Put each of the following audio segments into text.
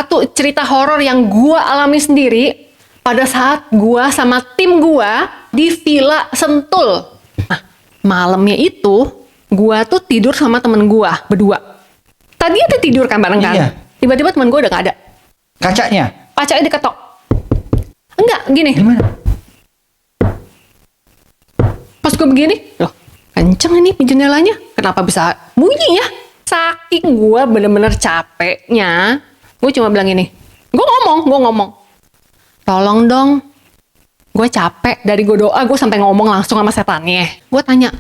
satu cerita horor yang gue alami sendiri pada saat gue sama tim gue di Villa Sentul. Nah, malamnya itu gue tuh tidur sama temen gue berdua. Tadinya tuh tidur kan bareng kan. Iya. Tiba-tiba temen gue udah gak ada. Kacanya diketok. Enggak, gini. Gimana? Pas gue begini, loh kenceng ini jendelanya. Kenapa bisa bunyi ya? Saking gue bener-bener capeknya, gue cuma bilang gini. Gue ngomong. Tolong dong, gue capek. Dari gue doa, gue sampai ngomong langsung sama setannya. Gue tanya,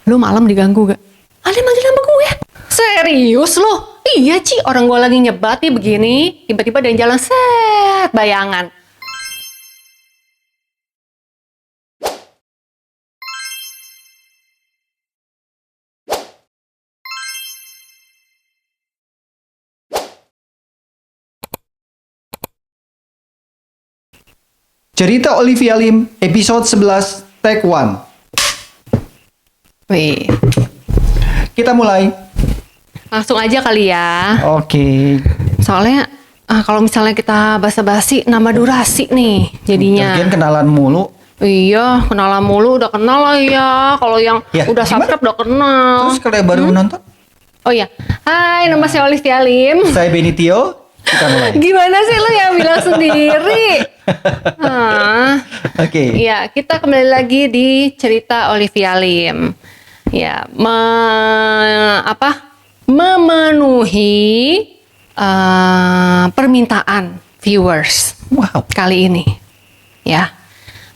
lu malam diganggu gak? Ada yang manggil nama gue? Serius lo? Iya Ci, orang gue lagi nyebat nih begini, tiba-tiba ada yang jalan set, bayangan. Cerita Olivia Lim, episode 11, take 1. Wih, Kita mulai. langsung aja kali ya. Oke. Soalnya kalau misalnya kita basa-basi nama durasi nih jadinya. Lagian kenalan mulu. Iya, kenalan mulu udah kenal lah ya. Kalau yang Ya, udah gimana? subscribe udah kenal. Terus kalau yang baru nonton, Oh iya, hai nama saya Olivia Lim. saya Benitio. Kita mulai. Gimana sih lo yang bilang sendiri? Oke. Ya, kita kembali lagi di cerita Olivia Lim. Ya, memenuhi permintaan viewers Wow. kali ini. Ya,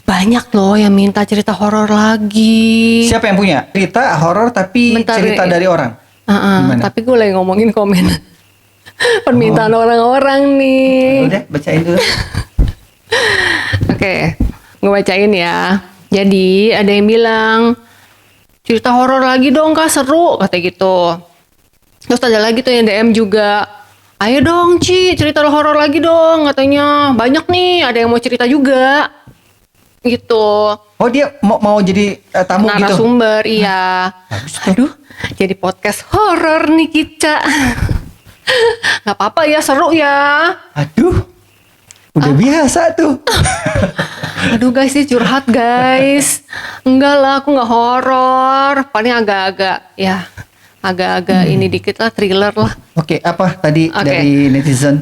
banyak loh yang minta cerita horor lagi. Siapa yang punya? Cerita horor tapi Bentar, cerita dari orang. Gimana? Tapi gue lagi ngomongin komen permintaan orang-orang nih. Udah, bacain dulu. Oke, gue bacain ya. Jadi ada yang bilang cerita horor lagi dong kak, seru kata gitu. Terus ada lagi tuh yang DM juga, ayo dong Ci cerita horor lagi dong katanya. Banyak nih, ada yang mau cerita juga gitu. Oh, dia mau jadi tamu gitu. Narasumber, iya. Aduh, jadi podcast horor nih kita. Gak apa-apa ya, seru ya. Aduh. Udah biasa tuh. Aduh guys, sih curhat guys. Enggak lah, aku nggak horor. Paling agak-agak ini dikit lah, thriller lah. Oke, apa tadi Oke. dari netizen?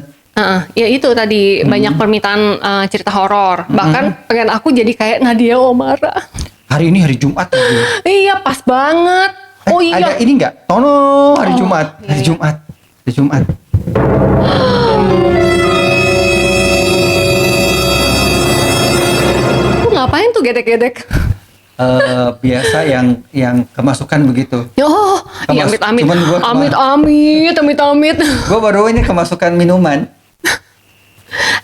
Ya itu tadi banyak permintaan cerita horor. Bahkan pengen aku jadi kayak Nadia Omara. Hari ini hari Jumat lagi. Iya, pas banget. Oh iya. Ada ini enggak? Tono hari Oh, Jumat. iya, Hari iya. Jumat. Hari Jumat. Lu ngapain tuh gedek-gedek? Biasa yang kemasukan begitu. Oh, iya amit-amit. Cuman gua Amit-amit. Gue baru ini kemasukan minuman.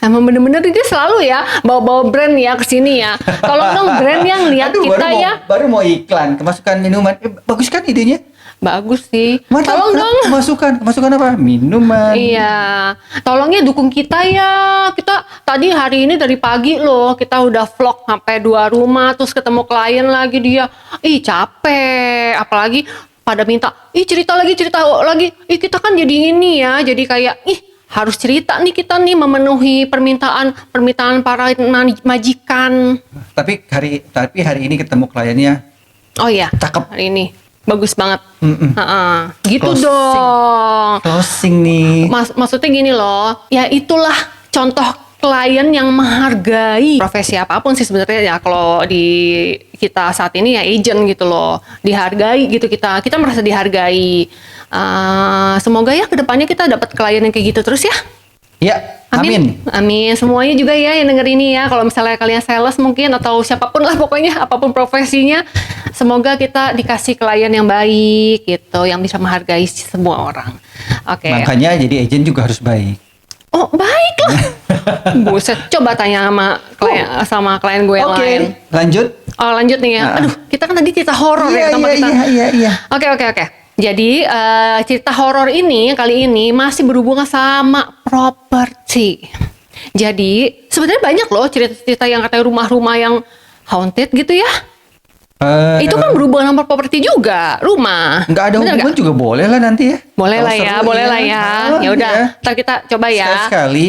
Emang bener-bener dia selalu ya bawa-bawa brand ya ke sini ya. Tolong dong brand yang lihat Aduh, kita ya. baru mau iklan kemasukan minuman. Bagus kan idenya? Bagus sih. Mantap. Tolong dong. Kemasukan apa? Minuman. Iya. Tolongnya dukung kita ya. Kita tadi hari ini dari pagi loh kita udah vlog sampai 2 rumah terus ketemu klien lagi dia. Ih capek. Apalagi pada minta, cerita lagi. Kita kan jadi ini ya. Jadi kayak harus cerita nih kita nih memenuhi permintaan para majikan. Tapi hari ini ketemu kliennya. Oh iya, Cakep. hari ini bagus banget. Mm-mm. Gitu Closing. dong. Closing nih. Maksudnya gini loh, ya itulah contoh klien yang menghargai profesi apapun sih sebenarnya ya. Kalau di kita saat ini ya agent gitu loh, dihargai gitu, kita merasa dihargai. Semoga ya kedepannya kita dapat klien yang kayak gitu terus ya. Ya, amin. Amin. Semuanya juga ya yang denger ini ya. Kalau misalnya kalian sales mungkin atau siapapun lah pokoknya, apapun profesinya, semoga kita dikasih klien yang baik gitu, yang bisa menghargai semua orang. Oke. Makanya jadi agent juga harus baik. Oh, baik lah. Buset, coba tanya sama klien gue yang Oke, lain. lanjut. Oh, lanjut nih ya. Aduh, kita kan tadi cerita horor ya tempat kita. Iya. Oke. Jadi cerita horor ini kali ini masih berhubungan sama properti. Jadi sebenarnya banyak loh cerita-cerita yang katanya rumah-rumah yang haunted gitu ya. Itu kan berhubungan sama properti juga, rumah. Nggak ada Bener hubungan nggak? juga boleh lah nanti ya. Boleh Kalau lah ya, seru boleh lah ya. Ya udah, iya. ntar kita coba ya. Sekali-sekali.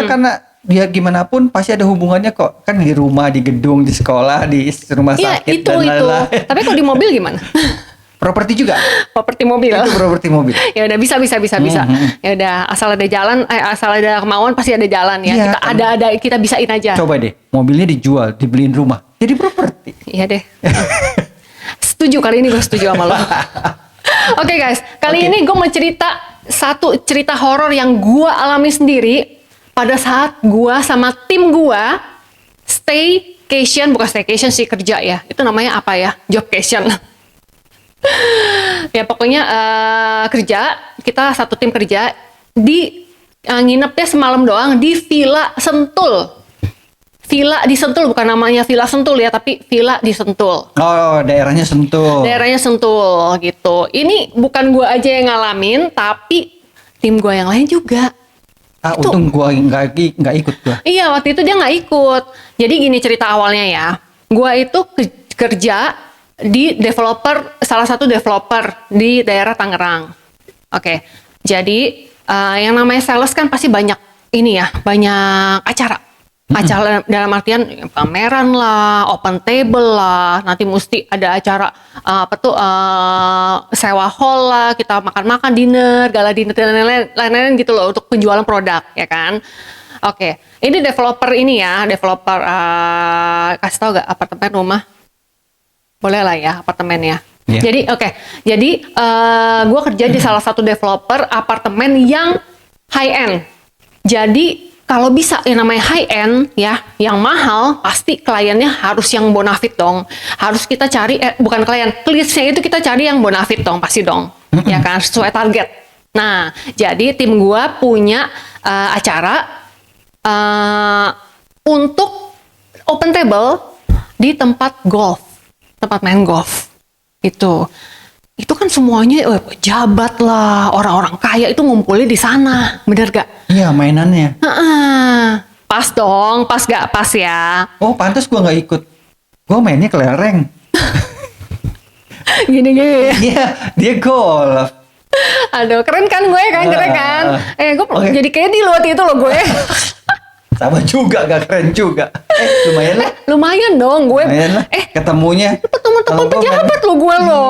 Karena biar gimana pun pasti ada hubungannya kok. Kan di rumah, di gedung, di sekolah, di rumah Iya, sakit itu dan itu. lain-lain. Tapi kalau di mobil gimana? Properti juga. Properti mobil. Itu properti mobil. Ya udah bisa. Ya udah, asal ada jalan, asal ada kemauan pasti ada jalan ya. Iya, Kita kan. ada kita bisain aja. Coba deh, mobilnya dijual, dibeliin rumah. Jadi properti. Iya deh. Setuju, kali ini gue setuju sama lo. Oke guys, kali ini gue mau cerita satu cerita horor yang gue alami sendiri pada saat gue sama tim gue bukan staycation sih, kerja ya. Itu namanya apa ya? Jobcation. Ya pokoknya kerja, kita satu tim kerja di nginepnya semalam doang di Villa Sentul. Villa di Sentul, bukan namanya Villa Sentul ya, tapi Villa di Sentul. Oh, daerahnya Sentul. Daerahnya Sentul gitu. Ini bukan gue aja yang ngalamin, tapi tim gue yang lain juga. Itu. Untung gua nggak ikut gua. Iya, waktu itu dia nggak ikut. Jadi gini cerita awalnya ya. Gue itu kerja di salah satu developer di daerah Tangerang. Oke, jadi yang namanya sales kan pasti banyak banyak acara. Acara dalam artian pameran lah, open table lah, nanti mesti ada acara sewa hall lah, kita makan-makan dinner, gala dinner dan lain-lain gitu loh untuk penjualan produk ya kan. Oke, ini developer kasih tau gak apartemen rumah? Boleh lah ya apartemen ya. Yeah. Jadi gue kerja di salah satu developer apartemen yang high end. Jadi kalau bisa yang namanya high end ya, yang mahal, pasti kliennya harus yang bonafit dong. Harus kita cari, bukan klien, leads-nya itu kita cari yang bonafit dong, pasti dong. Ya kan, sesuai target. Nah, jadi tim gua punya acara untuk open table di tempat main golf. Itu kan semuanya pejabat lah, orang-orang kaya itu ngumpulnya di sana, bener gak? Iya, mainannya. Pas dong, pas gak pas ya? Oh, pantas gua nggak ikut. Gua mainnya kelereng. Gini. Iya, dia golf. Aduh, keren kan gue kan, keren kan? Gue Oke. jadi Kedi loh waktu itu loh gue. Sama juga, gak keren juga. Lumayan lah. Lumayan dong gue. Lumayan lah. Ketemunya. Teman-teman Kalau gua pejabat lo gue loh.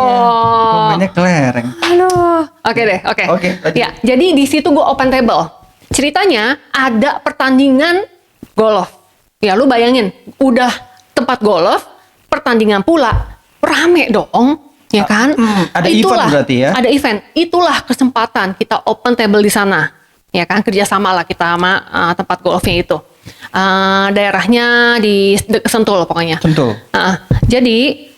Gua mainnya kelereng. Aduh. Oke deh, oke. Oke, lanjut. Ya, jadi di situ gue open table. Ceritanya ada pertandingan golf. Ya lu bayangin, udah tempat golf, pertandingan pula, rame dong, ya kan? Ada event berarti ya? Ada event. Itulah kesempatan kita open table di sana, ya kan? Kerjasama lah kita sama tempat golfnya itu. Daerahnya di Sentul pokoknya. Sentul. Jadi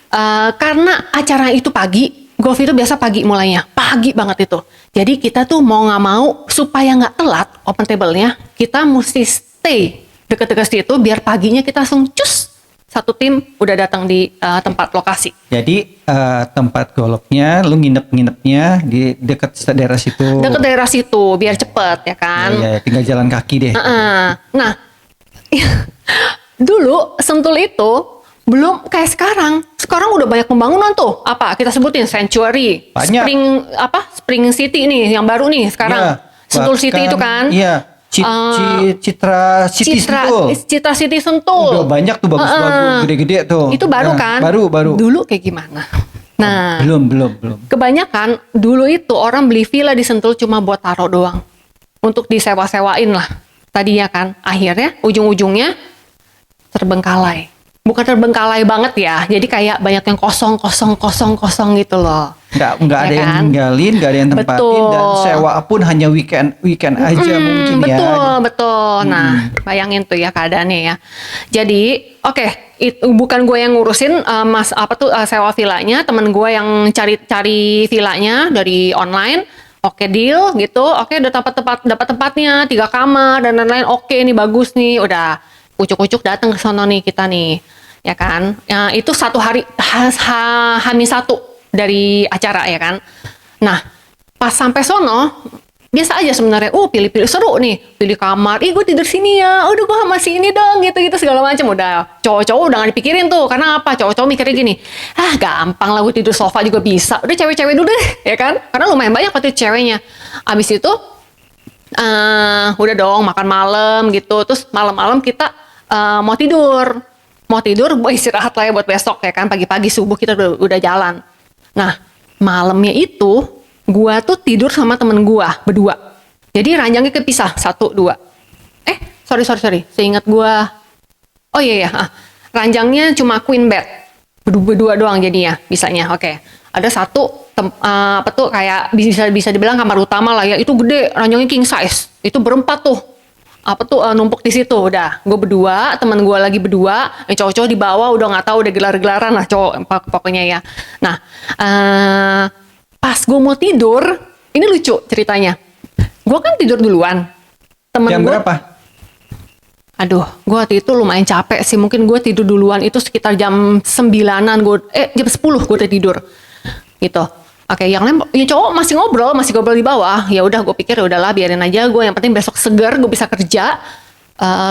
karena acara itu pagi, golf itu biasa pagi mulainya, pagi banget itu. Jadi kita tuh mau nggak mau supaya nggak telat open table-nya, kita mesti stay deket-deket situ biar paginya kita langsung cus satu tim udah datang di tempat lokasi. Jadi tempat golfnya, lu nginepnya di dekat daerah situ. Deket daerah situ biar cepet ya kan. Ya, tinggal jalan kaki deh. Nah, dulu Sentul itu belum kayak sekarang. Sekarang udah banyak pembangunan tuh. Apa kita sebutin Sanctuary, Banyak. Spring City nih yang baru nih sekarang. Ya, Sentul City itu kan. Iya. Citra City Sentul. Citra City Sentul. Udah banyak tuh bagus-bagus, gede-gede tuh. Itu baru Nah, kan? Baru. Dulu kayak gimana? Nah, Belum. kebanyakan dulu itu orang beli villa di Sentul cuma buat taruh doang. Untuk disewa-sewain lah. Tadinya kan. Akhirnya ujung-ujungnya terbengkalai. Bukan terbengkalai banget ya. Jadi kayak banyak yang kosong gitu loh. Nggak Ya ada yang kan? ninggalin, nggak ada yang tempatin, Betul. dan sewa pun hanya weekend aja mungkin ya. Betul. Nah, bayangin tuh ya keadaannya ya. Jadi, oke, itu bukan gue yang ngurusin sewa villanya, temen gue yang cari villanya dari online. Oke, deal gitu. Oke, udah dapat tempatnya, 3 kamar dan lain-lain. Oke, ini bagus nih. Udah kucuk-kucuk datang ke sono nih kita nih. Ya kan? Ya, itu satu hari H-1 dari acara ya kan. Nah, pas sampai sono biasa aja sebenarnya. Pilih-pilih seru nih, pilih kamar. Ih, gue tidur sini ya. Udah gue masih ini dong, gitu-gitu segala macam. Udah cowok-cowok udah gak dipikirin tuh. Karena apa? Cowok-cowok mikirnya gini, gampang lah gue tidur sofa juga bisa. Udah cewek-cewek dulu deh, ya kan? Karena lumayan banyak waktu itu ceweknya. Abis itu udah dong makan malam gitu. Terus malam-malam kita mau tidur. Mau tidur, gue istirahat lah ya buat besok ya kan. Pagi-pagi subuh kita udah jalan. Nah, malamnya itu gua tuh tidur sama temen gua berdua. Jadi ranjangnya kepisah 1, 2. Sorry. Seingat gua. Oh iya. Ranjangnya cuma queen bed. Berdua doang jadinya bisanya. Oke. Ada satu kayak bisa dibilang kamar utama lah ya. Itu gede, ranjangnya king size. Itu berempat tuh. Numpuk di situ udah. Gue berdua, teman gue lagi berdua, yang cowok-cowok di bawah udah nggak tahu udah gelar-gelaran lah cowok pokoknya ya. Nah, pas gue mau tidur, ini lucu ceritanya. Gue kan tidur duluan. Jam berapa? Aduh, gue waktu itu lumayan capek sih. Mungkin gue tidur duluan itu sekitar jam 9-an. Jam 10 gue udah tidur. Gitu. Oke, yang lain, ya cowok masih ngobrol di bawah. Ya udah, gue pikir udahlah biarin aja. Gue yang penting besok segar, gue bisa kerja.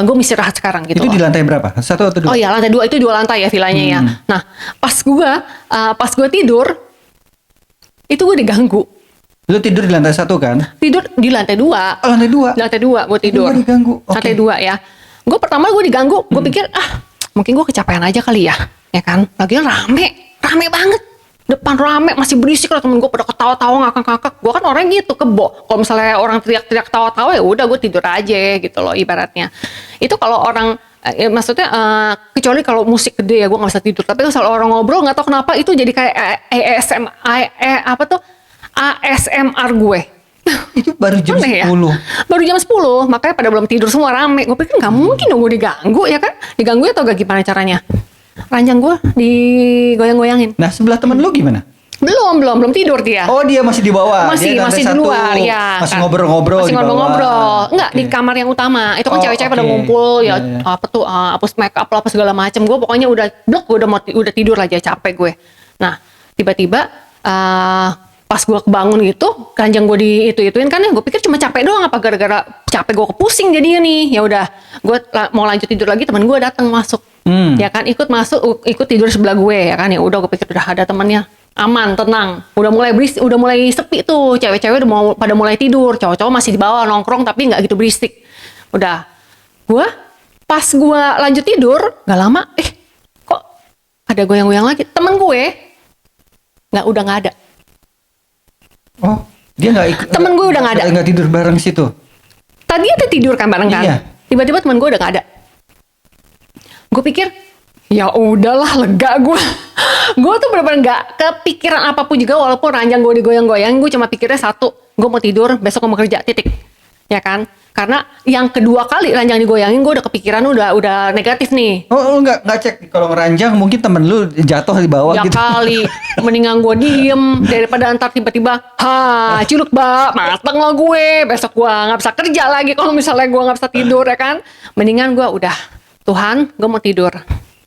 Gue mesti istirahat sekarang gitu. Itu di lantai berapa? 1 atau 2? Oh iya, lantai 2. Itu 2 lantai ya vilanya ya. Nah, pas gue tidur, itu gue diganggu. Lu tidur di lantai 1 kan? Tidur di lantai 2. Oh, lantai 2? Lantai 2 gue tidur. Gue diganggu. Okay. Lantai 2 ya. Gue pertama gue diganggu. Gue pikir, mungkin gue kecapean aja kali ya. Ya kan? Lagian rame banget. Depan rame, masih berisik lah, temen gue pada ketawa-tawa ngakak-ngakak. Gue kan orang gitu, kebo. Kalau misalnya orang teriak-teriak tawa-tawa ya udah gue tidur aja gitu loh ibaratnya. Itu kalau orang maksudnya kecuali kalau musik gede ya gue nggak bisa tidur. Tapi kalau orang ngobrol nggak tahu kenapa itu jadi kayak ASMR gue. Itu baru jam 10. Ya? Baru jam 10, makanya pada belum tidur semua rame. Gue pikir nggak mungkin dong gue diganggu ya kan? Diganggu atau gak gimana caranya? Ranjang gue digoyang-goyangin. Nah, sebelah temen lu gimana? Belum tidur dia. Oh, dia masih di bawah. Masih di luar ya. Masih ngobrol-ngobrol. Masih ngobrol-ngobrol. Enggak, di kamar yang utama. Itu kan cewek-cewek pada ngumpul ya. Hapus make up lah apa segala macam. Gue pokoknya udah blok, gue udah tidur aja, capek gue. Nah, tiba-tiba pas gue kebangun gitu, ranjang gue ituin kan ya. Gue pikir cuma capek doang, apa gara-gara capek gue kepusing jadinya nih. Ya udah, gue mau lanjut tidur lagi, teman gue datang masuk. Ya kan, ikut tidur sebelah gue ya kan. Ya udah, gue pikir udah ada temannya, aman, tenang. Udah mulai sepi tuh, cewek-cewek udah pada mulai tidur, cowok-cowok masih di bawah nongkrong tapi nggak gitu berisik. Udah, pas gue lanjut tidur, nggak lama, kok ada goyang-goyang lagi. Temen gue udah nggak ada. Oh, dia nggak ikut. Temen gue udah nggak ada. Nggak tidur bareng situ. Tadi ada tidur kan bareng kan. Iya. Tiba-tiba temen gue udah nggak ada. Gue pikir, ya udahlah, lega gue. Gue tuh bener-bener nggak kepikiran apapun juga, walaupun ranjang gue digoyang-goyang, gue cuma pikirnya satu, gue mau tidur, besok gue mau kerja, titik. Ya kan? Karena yang kedua kali ranjang digoyangin, gue udah kepikiran udah negatif nih. Oh, lu nggak cek kalau ngeranjang mungkin temen lu jatuh di bawah ya gitu. Kali, mendingan gue diem daripada ntar tiba-tiba, ciluk mateng lah gue, besok gue nggak bisa kerja lagi kalau misalnya gue nggak bisa tidur ya kan. Mendingan gue udah, Tuhan, gue mau tidur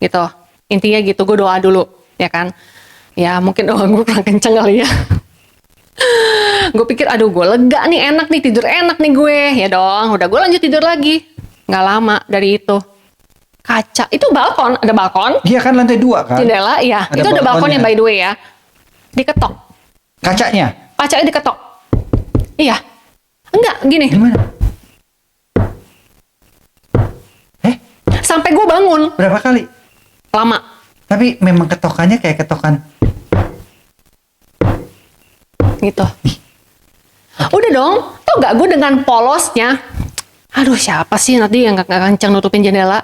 gitu. Intinya gitu, gue doa dulu ya kan. Ya mungkin doa gue kurang kenceng kali ya. Gue pikir aduh gue lega nih, enak nih, tidur enak nih gue. Ya dong, udah gue lanjut tidur lagi. Gak lama dari itu, kaca, itu balkon, ada balkon. Iya kan, lantai 2 kan. Jendela, iya. Itu ada balkonnya by the way ya. Diketok. Kacanya diketok. Iya. Enggak, gini. Gimana? Sampai gue bangun. Berapa kali? Lama. Tapi memang ketokannya kayak ketokan gitu. Udah dong, tau gak gue dengan polosnya, aduh siapa sih nanti yang gak kenceng nutupin jendela.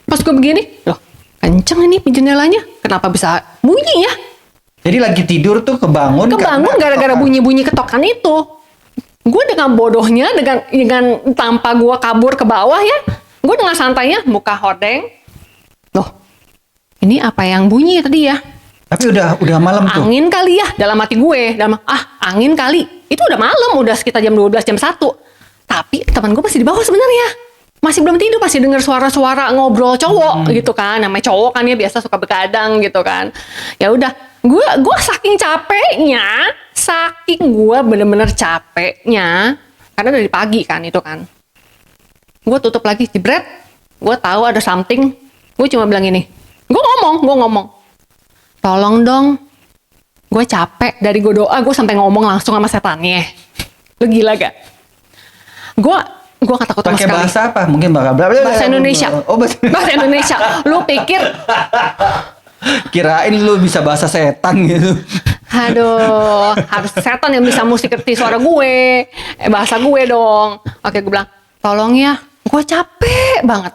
Pas gue begini, loh kenceng ini jendelanya, kenapa bisa bunyi ya? Jadi lagi tidur tuh kebangun gara-gara bunyi-bunyi ketokan itu. Gue dengan bodohnya, dengan tanpa gue kabur ke bawah ya, gue dengan santainya buka hordeng. Loh, ini apa yang bunyi tadi ya? Tapi udah malam tuh. Angin kali ya, dalam hati gue. Angin kali. Itu udah malam, udah sekitar jam 12, jam 1. Tapi teman gue masih di bawah sebenarnya. Masih belum tidur, masih dengar suara-suara ngobrol cowok gitu kan. Namanya cowok kan ya biasa suka begadang gitu kan. Ya udah, gue saking gue bener-bener capeknya, karena dari pagi kan itu kan. Gue tutup lagi, jebret. Gue tahu ada something. Gue cuma bilang gini. Gue ngomong. Tolong dong. Gue capek. Dari gue doa, gue sampai ngomong langsung sama setannya. Lu gila gak? Gue gak takut sama Pakai sekali. bahasa apa? Mungkin Bahasa Indonesia. Oh, Bahasa Indonesia. Lu pikir, kirain lu bisa bahasa setan gitu. aduh, harus setan yang bisa musik ngerti suara gue. Bahasa gue dong. Oke, gue bilang, tolong ya. Gue capek banget.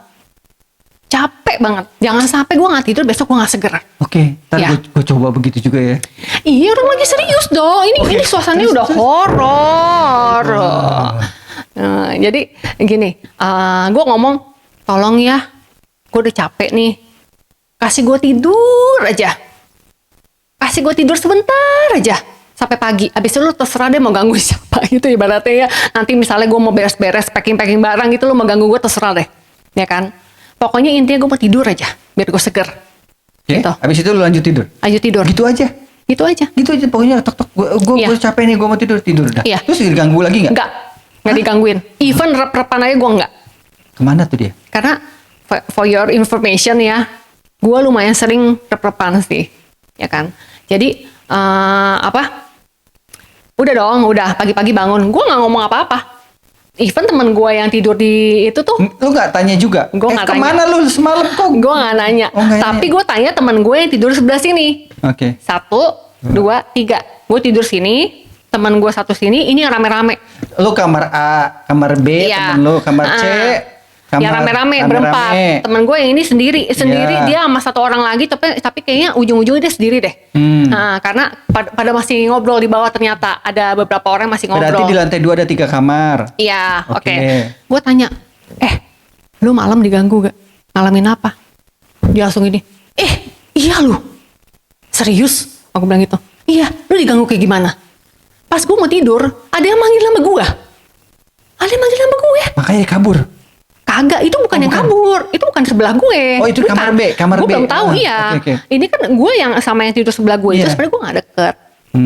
Jangan sampai gue gak tidur, besok gue gak seger. Oke, ntar Ya. gue coba begitu juga ya. Iya, orang lagi serius dong. Ini suasananya udah horor. Nah, jadi gini, gue ngomong, tolong ya, gue udah capek nih. Kasih gue tidur aja. Kasih gue tidur sebentar aja. Sampai pagi. Abis itu lu terserah deh mau ganggu siapa gitu ibaratnya ya. Nanti misalnya gue mau beres-beres, packing-packing barang gitu, lu mau ganggu gue terserah deh. Ya kan? Pokoknya intinya gue mau tidur aja. Biar gue seger. Oke, Gitu. abis itu lu lanjut tidur. Ayo tidur. Gitu aja. Gitu aja. Gitu aja pokoknya tok gue Iya. capek nih, gue mau tidur dah. Iya. Terus diganggu lagi nggak? Nggak digangguin. Even rep-repan aja gue nggak. Kemana tuh dia? Karena for your information ya, gue lumayan sering rep-repan sih, ya kan. Jadi udah pagi-pagi bangun, gue nggak ngomong apa-apa. Even temen gue yang tidur di itu tuh, Lu nggak tanya juga? Gua nggak kemana lu semalam kok? gue nggak nanya. Oh, nggak Tapi nanya. gue tanya temen gue yang tidur sebelah sini. Oke. 1, 2, 3. Gue tidur sini, temen gue satu sini, ini yang rame-rame. Lu kamar A, kamar B, Iya. temen lu kamar C, Ya rame-rame berempat. Temen gue yang ini sendiri Iya. dia sama satu orang lagi, tapi kayaknya ujung-ujungnya dia sendiri deh. Nah, karena pada masih ngobrol di bawah, ternyata ada beberapa orang masih ngobrol. Berarti di lantai 2 ada 3 kamar. Iya, oke. Oke. Gue tanya, lu malam diganggu gak? Ngalamin apa? Dia langsung gini, iya lu. Serius? Aku bilang gitu. Iya, lu diganggu kayak gimana? Pas gue mau tidur, ada yang manggil nama gue. Makanya dia kabur. Kagak, itu bukan yang bukan. kabur. Itu bukan sebelah gue. Oh, itu Bukan. kamar B, kamar Gue B. belum tahu, Ah, iya. oke. Ini kan gue yang sama yang tidur sebelah gue itu Iya. sebenarnya gue gak deket.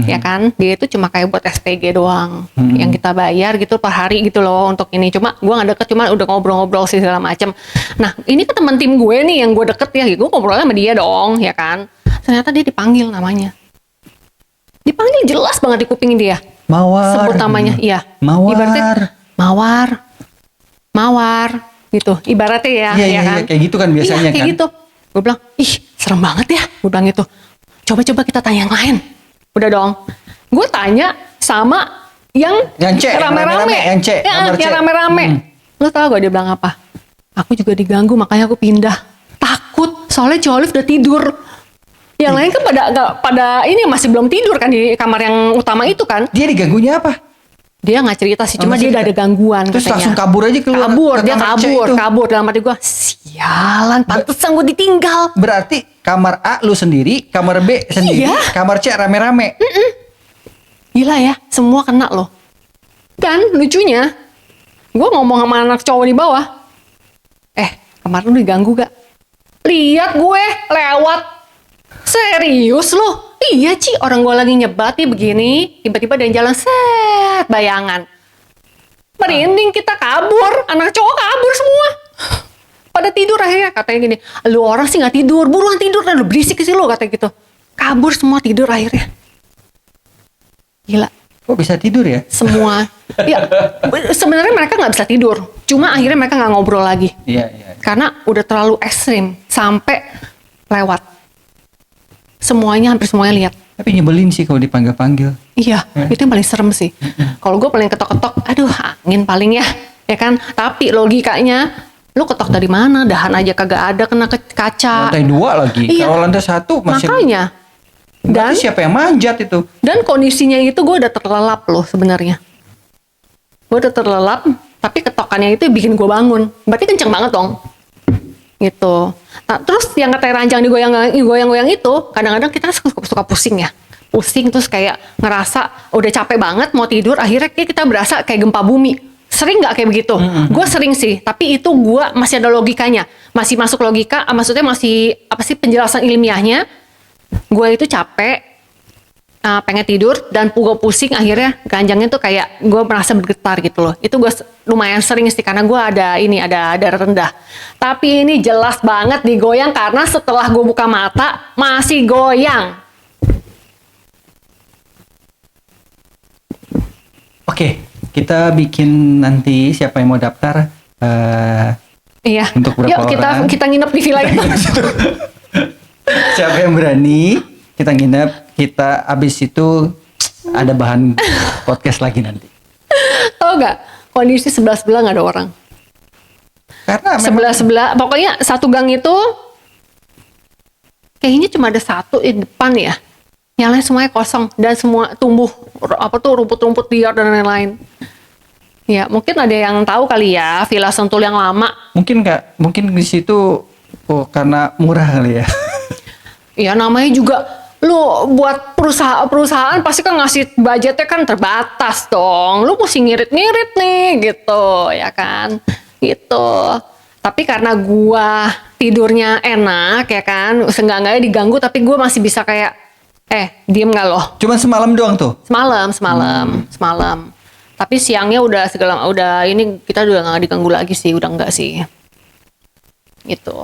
Ya kan, dia itu cuma kayak buat SPG doang. Yang kita bayar gitu per hari gitu loh untuk ini. Cuma gue gak deket, cuma udah ngobrol-ngobrol sih segala macem. Nah, ini kan teman tim gue nih yang gue deket ya. Gue ngobrolnya sama dia dong, ya kan. Ternyata dia dipanggil namanya. Dipanggil jelas banget di kuping dia. Mawar. Sebut namanya, iya. Mawar. Ibaratnya, mawar gitu. Ibaratnya ya, Iya, ya iya, kan. iya, kayak gitu kan biasanya Iya, kayak kan. gitu. Gue bilang, ih serem banget ya. Gue bilang gitu. Coba-coba kita tanya yang lain. Udah dong. Gue tanya sama yang C, rame-rame. yang C, Ya, nomor C. yang rame-rame. Lo tau gak dia bilang apa? Aku juga diganggu, makanya aku pindah. Takut, soalnya si Olive udah tidur. Yang lain kan pada ini masih belum tidur kan di kamar yang utama itu kan. Dia diganggunya apa? Dia nggak cerita sih, cuma nggak dia udah cerita. ada gangguan Terus katanya. langsung kabur aja keluar Kabur, ke dia kamar C itu. kabur dalam hati gue. Sialan, pantesan gue ditinggal. Berarti kamar A lu sendiri, kamar B sendiri, Iya. kamar C rame-rame. Gila ya, semua kena loh. Dan lucunya, gue ngomong sama anak cowok di bawah. Kemarin lu diganggu gak? Lihat gue lewat. Serius lu? Iya Ci, orang gue lagi nyebat nih begini, tiba-tiba ada yang jalan set, bayangan. Merinding kita kabur, anak cowok kabur semua. Pada tidur akhirnya, katanya gini, lu orang sih gak tidur, buruan tidur, lu berisik sih lu, katanya gitu. Kabur semua tidur akhirnya. Gila, Kok bisa tidur ya? semua. Ya, sebenarnya mereka nggak bisa tidur, cuma akhirnya mereka nggak ngobrol lagi. Iya, iya. Karena udah terlalu ekstrim, sampai lewat. Hampir semuanya lihat. Tapi nyebelin sih kalau dipanggil-panggil. Iya, itu yang paling serem sih. Kalau gue paling ketok-ketok, aduh angin paling ya kan. Tapi logikanya, lu ketok dari mana? Dahan aja kagak ada, kena kaca. Lantai 2 lagi. Iya. Kalau lantai 1 masih. Makanya. Dan Berarti siapa yang manjat itu? kondisinya itu gue udah terlelap loh sebenarnya. Gue udah terlelap, tapi ketokannya itu bikin gue bangun. Berarti kenceng banget dong. Gitu. Nah, terus yang katanya ranjang digoyang-goyang itu, kadang-kadang kita suka pusing ya. Pusing terus kayak ngerasa udah capek banget mau tidur, akhirnya kayak kita berasa kayak gempa bumi. Sering nggak kayak begitu? Gue sering sih, tapi itu gue masih ada logikanya. Masih masuk logika, maksudnya masih, apa sih penjelasan ilmiahnya. Gue itu capek, pengen tidur dan gue pusing, akhirnya keranjangnya tuh kayak gue merasa bergetar gitu loh. Itu gue lumayan sering sih karena gue ada darah rendah. Tapi ini jelas banget digoyang karena setelah gue buka mata masih goyang. Oke, kita bikin nanti siapa yang mau daftar. Iya. Untuk berapa Yuk orang? kita nginep di villa itu. Siapa yang berani? Kita nginep. Kita abis itu ada bahan podcast lagi nanti. Tahu nggak? Kondisi sebelah nggak ada orang. Karena memang Sebelah, pokoknya satu gang itu kayaknya cuma ada satu di depan ya. Yang lain semuanya kosong dan semua tumbuh rumput-rumput liar dan lain-lain. Ya, mungkin ada yang tahu kali ya Villa Sentul yang lama. mungkin di situ karena murah kali ya. Ya namanya juga lu buat perusahaan pasti kan ngasih budgetnya kan terbatas dong. Lu mesti ngirit-ngirit nih gitu, ya kan? Gitu. Tapi karena gua tidurnya enak ya kan, seenggak-enggaknya diganggu tapi gua masih bisa kayak diem nggak loh? Cuman semalam doang tuh. Semalam. Tapi siangnya udah ini kita udah nggak diganggu lagi sih, udah enggak sih. Gitu.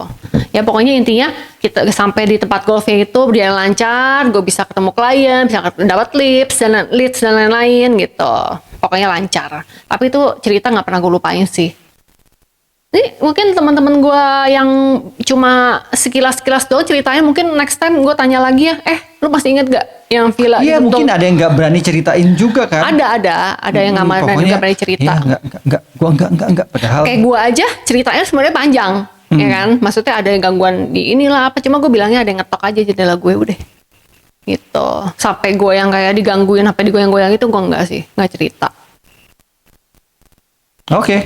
Ya pokoknya intinya kita sampai di tempat golfnya itu berjalan lancar, gue bisa ketemu klien, bisa dapat leads dan lain-lain gitu. Pokoknya lancar. Tapi itu cerita nggak pernah gue lupain sih. Ini mungkin teman-teman gue yang cuma sekilas-sekilas doang ceritanya, mungkin next time gue tanya lagi ya. Lu masih inget gak yang villa? Iya, itu? mungkin ada yang nggak berani ceritain juga kan. Ada yang nggak berani cerita. Iya, gua enggak padahal. Kayak gue aja ceritanya sebenarnya panjang, ya kan? Maksudnya ada yang gangguan di inilah apa, cuma gue bilangnya ada yang ngetok aja jendela gue udah. Gitu. Sampai gue yang kayak digangguin, sampai digoyang-goyang itu gue enggak sih, nggak cerita. Oke.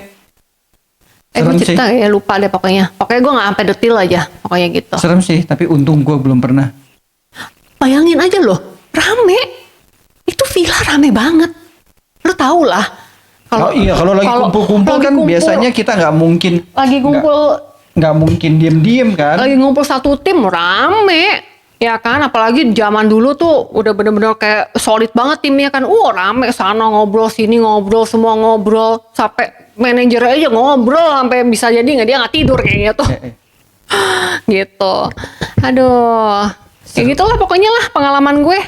Gue Serem cerita sih. ya lupa deh pokoknya. Pokoknya gue nggak sampai detail aja, pokoknya gitu. Serem sih, tapi untung gue belum pernah. Bayangin aja loh, rame. Itu villa rame banget. Lu tau lah. Kalau lagi kumpul-kumpul kan biasanya kita nggak mungkin. Lagi kumpul. Nggak mungkin diem-diem kan. Lagi ngumpul satu tim rame. Ya kan, apalagi zaman dulu tuh udah bener-bener kayak solid banget timnya kan. Rame sana ngobrol sini ngobrol, semua ngobrol. Sampai manajer aja ngobrol sampai bisa jadi dia nggak tidur kayaknya tuh. Gitu. Aduh. Kayak gitulah pokoknya lah pengalaman gue.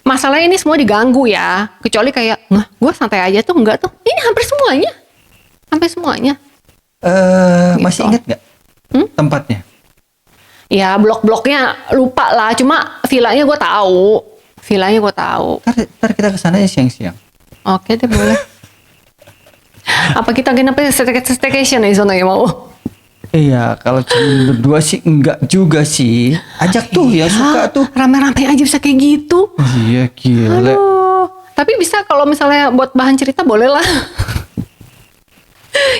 Masalahnya ini semua diganggu ya. Kecuali kayak, gue santai aja tuh enggak tuh. Ini hampir semuanya. Masih Gitu. inget nggak tempatnya? Ya blok-bloknya lupa lah. Cuma villanya gue tahu. Ntar kita kesana ya siang-siang. Oke deh boleh. Apa kita nginepnya staycation ya di sana ya mau? Iya, kalau cuma berdua sih enggak juga sih. Ajak tuh ya suka tuh. Rame-rame aja bisa kayak gitu. Iya gila. Aduh. Tapi bisa kalau misalnya buat bahan cerita boleh lah.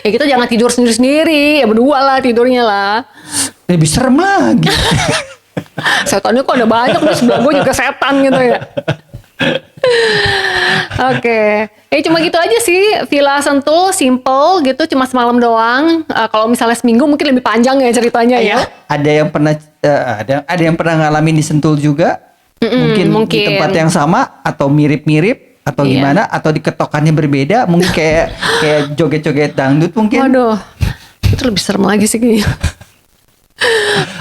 Ya kita jangan tidur sendiri-sendiri. Ya berdua lah tidurnya lah. Lebih serem lagi. Setannya kok ada banyak. Di sebelah gue juga setan gitu ya. Oke. Cuma gitu aja sih. Villa Sentul simple gitu. Cuma semalam doang. Kalau misalnya seminggu mungkin lebih panjang ya ceritanya ya. Ada yang pernah ada yang pernah ngalamin di Sentul juga? Mungkin di tempat yang sama atau mirip-mirip atau Iya. gimana atau diketokannya berbeda, mungkin kayak joget-joget dangdut mungkin. Waduh. Itu lebih serem lagi sih kayaknya.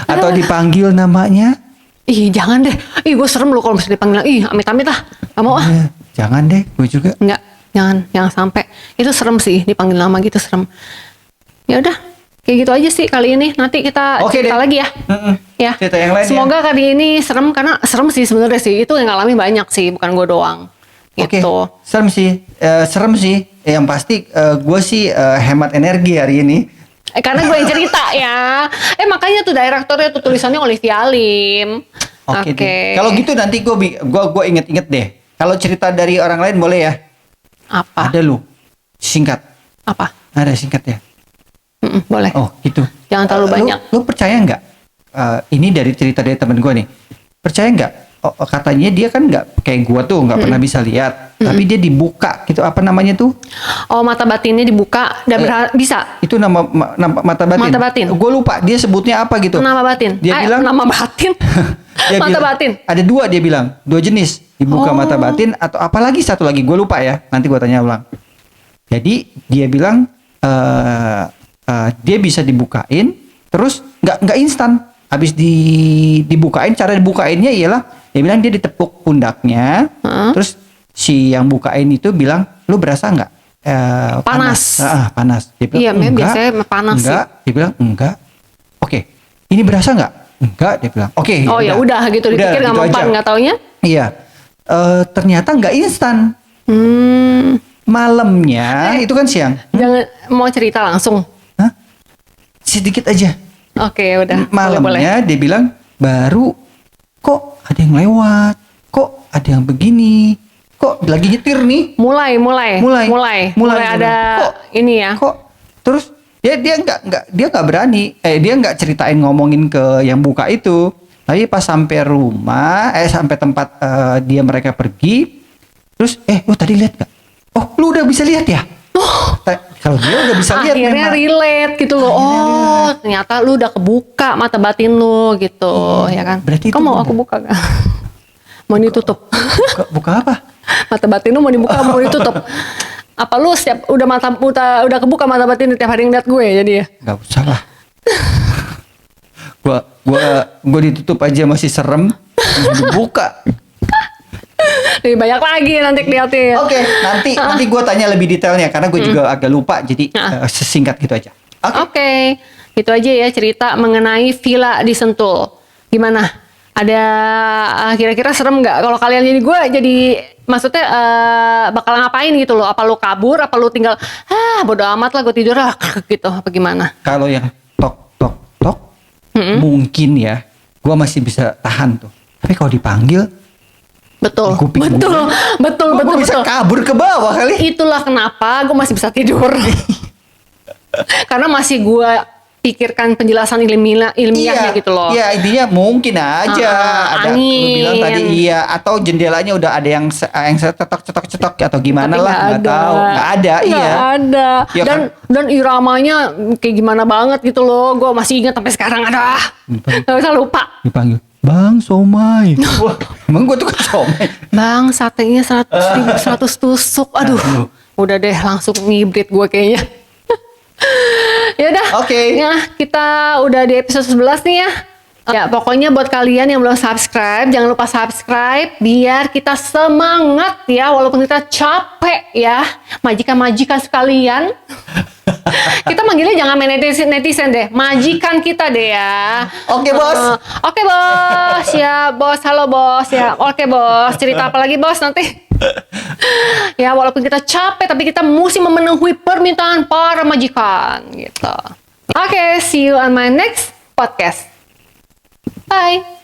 Atau dipanggil namanya. Ih jangan deh. Ih gue serem loh kalau misalnya dipanggil. Ih amit-amit lah. Gak mau ah. Ya, jangan deh, gue juga. Enggak. Jangan sampai. Itu serem sih dipanggil nama gitu serem. Ya udah. Kayak gitu aja sih kali ini. Nanti kita Oke cerita deh. lagi ya. Ya. Cerita yang lain Semoga kali ini serem karena serem sih sebenarnya sih. Itu yang ngalamin banyak sih, bukan gue doang. Oke, Gitu. serem sih. Yang pasti gue sih hemat energi hari ini. Karena gue yang cerita ya. Makanya tuh direkturnya tuh tulisannya Olivia Lim. Oke. Deh. Kalau gitu nanti gue inget-inget deh. Kalau cerita dari orang lain boleh ya? Apa? Ada lu. Singkat. Apa? Ada singkat ya? Boleh. Oh gitu. Jangan terlalu banyak. Lu percaya nggak? Ini dari cerita dari temen gue nih. Percaya nggak katanya dia kan nggak kayak gua tuh nggak pernah bisa lihat, tapi dia dibuka gitu, apa namanya tuh? Oh, mata batinnya dibuka dan bisa. Itu nama mata batin. Mata batin. Gue lupa dia sebutnya apa gitu. Nama batin. Dia bilang nama batin. dia Mata bilang, batin. Ada dua, dia bilang 2 jenis, dibuka mata batin atau apalagi satu lagi gue lupa ya. Nanti gue tanya ulang. Jadi dia bilang dia bisa dibukain, terus nggak instan. Habis dibukain, cara dibukainnya ialah dia bilang dia ditepuk pundaknya, terus si yang bukain itu bilang, lu berasa nggak panas? Panas. Dia bilang, iya, biasanya panas enggak. sih. Dia bilang enggak. Oke, ini berasa nggak? Enggak, dia bilang. Oke. Oh ya udah gitu, dipikir nggak mempan, nggak taunya? Iya. Ternyata nggak instan. Malamnya itu kan siang. Jangan mau cerita langsung. Hah? Sedikit aja. Oke, udah. Malamnya boleh. dia bilang baru kok ada yang lewat, kok ada yang begini, kok lagi nyetir nih. Mulai ada Kok, ini ya. Kok terus dia nggak berani, dia nggak ceritain ngomongin ke yang buka itu. Tapi pas sampai rumah, sampai tempat mereka pergi, terus lu tadi lihat gak? Oh, lu udah bisa lihat ya? Kalau dia udah bisa lihat, akhirnya relate gitu loh. Ternyata lu udah kebuka mata batin lu gitu, ya kan? Berarti kamu mau aku buka gak? Mau ditutup? Buka apa? Mata batin lu mau dibuka, mau ditutup? Apa lu udah kebuka mata batin tiap hari ngeliat gue jadi ya? Gak usah lah. gua ditutup aja masih serem, dibuka. Lebih banyak lagi nanti liatin. Oke, nanti gue tanya lebih detailnya karena gue juga agak lupa, jadi sesingkat gitu aja. Oke. Gitu aja ya cerita mengenai villa di Sentul. Gimana? Ada kira-kira serem nggak kalau kalian jadi gue? Jadi maksudnya bakal ngapain gitu loh? Apa lu kabur? Apa lu tinggal bodo amat lah gue tidur lah gitu? Apa gimana? Kalau yang tok mungkin ya, gue masih bisa tahan tuh. Tapi kalau dipanggil, betul bisa kabur ke bawah kali. Itulah kenapa gue masih bisa tidur. Karena masih gue pikirkan penjelasan ilmiahnya gitu loh. Iya, intinya mungkin aja ada angin. lu bilang tadi iya, atau jendelanya udah ada yang cetok atau gimana. Tapi lah, nggak tahu. Nggak ada. Ya, dan iramanya kayak gimana banget gitu loh. Gue masih ingat sampai sekarang. Nggak bisa lupa. Dipanggil Bang Somai. Wah, emang gue tuh kan somai. Bang, satenya 100 tusuk. Aduh, udah deh langsung ngibrit gue kayaknya. Ya udah. Oke. Ya, kita udah di episode 11 nih ya. Ya, pokoknya buat kalian yang belum subscribe, jangan lupa subscribe biar kita semangat ya, walaupun kita capek ya. Majikan-majikan sekalian. Kita manggilnya jangan netizen deh, majikan kita deh ya. Oke, bos. Oke, bos. Ya, bos. Halo, bos. Ya, oke, bos. Cerita apa lagi, bos, nanti? Ya, walaupun kita capek, tapi kita mesti memenuhi permintaan para majikan gitu. Oke, see you on my next podcast. Bye.